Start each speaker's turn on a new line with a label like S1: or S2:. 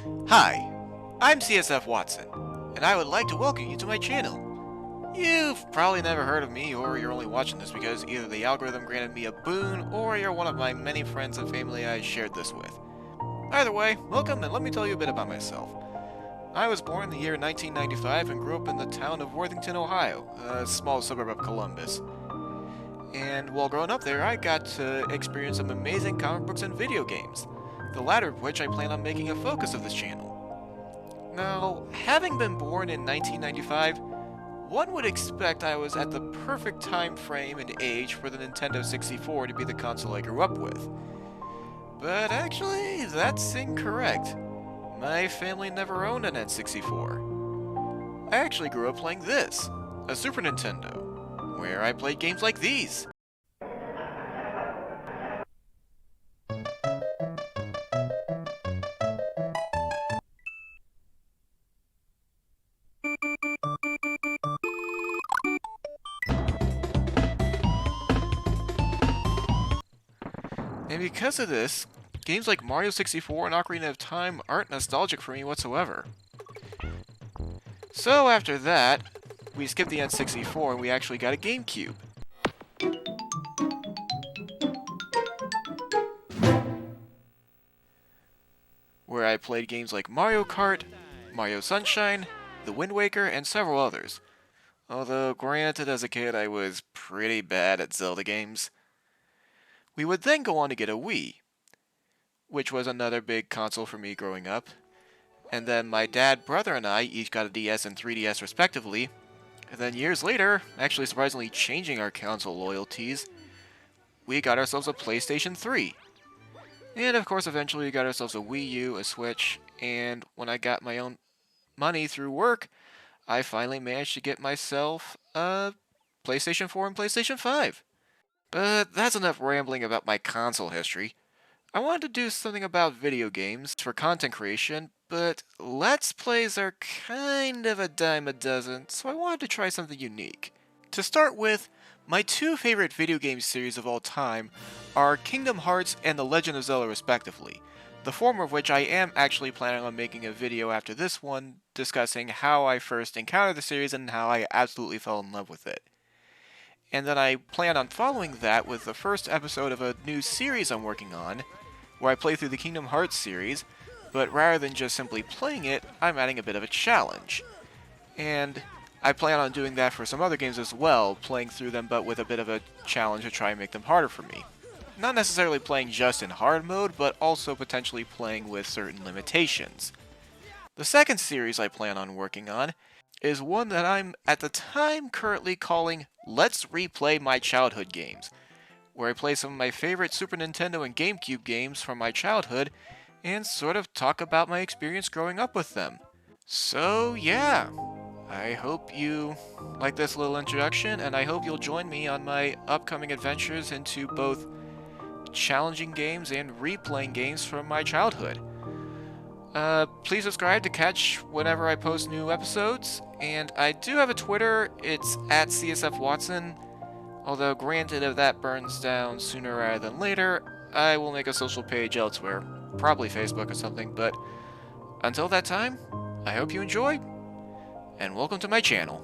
S1: Hi, I'm CSF Watson, and I would like to welcome you to my channel. You've probably never heard of me, or you're only watching this because either the algorithm granted me a boon, or you're one of my many friends and family I shared this with. Either way, welcome and let me tell you a bit about myself. I was born in the year 1995 and grew up in the town of Worthington, Ohio, a small suburb of Columbus. And while growing up there, I got to experience some amazing comic books and video games, the latter of which I plan on making a focus of this channel. Now, having been born in 1995, one would expect I was at the perfect time frame and age for the Nintendo 64 to be the console I grew up with. But actually, that's incorrect. My family never owned an N64. I actually grew up playing this, a Super Nintendo, where I played games like these. And because of this, games like Mario 64 and Ocarina of Time aren't nostalgic for me whatsoever. So after that, we skipped the N64 and we actually got a GameCube. Where I played games like Mario Kart, Mario Sunshine, The Wind Waker, and several others. Although, granted, as a kid I was pretty bad at Zelda games. We would then go on to get a Wii, which was another big console for me growing up. And then my dad, brother, and I each got a DS and 3DS respectively. And then years later, actually surprisingly changing our console loyalties, we got ourselves a PlayStation 3. And of course, eventually we got ourselves a Wii U, a Switch, and when I got my own money through work, I finally managed to get myself a PlayStation 4 and PlayStation 5. But that's enough rambling about my console history. I wanted to do something about video games for content creation, but Let's Plays are kind of a dime a dozen, so I wanted to try something unique. To start with, my two favorite video game series of all time are Kingdom Hearts and The Legend of Zelda respectively, the former of which I am actually planning on making a video after this one discussing how I first encountered the series and how I absolutely fell in love with it. And then I plan on following that with the first episode of a new series I'm working on, where I play through the Kingdom Hearts series, but rather than just simply playing it, I'm adding a bit of a challenge. And I plan on doing that for some other games as well, playing through them but with a bit of a challenge to try and make them harder for me. Not necessarily playing just in hard mode, but also potentially playing with certain limitations. The second series I plan on working on is one that I'm, at the time, currently calling Let's Replay My Childhood Games, where I play some of my favorite Super Nintendo and GameCube games from my childhood and sort of talk about my experience growing up with them. So yeah, I hope you like this little introduction, and I hope you'll join me on my upcoming adventures into both challenging games and replaying games from my childhood. Please subscribe to catch whenever I post new episodes, and I do have a Twitter. It's at CSF Watson. Although, granted, if that burns down sooner rather than later, I will make a social page elsewhere, probably Facebook or something, but until that time, I hope you enjoy, and welcome to my channel.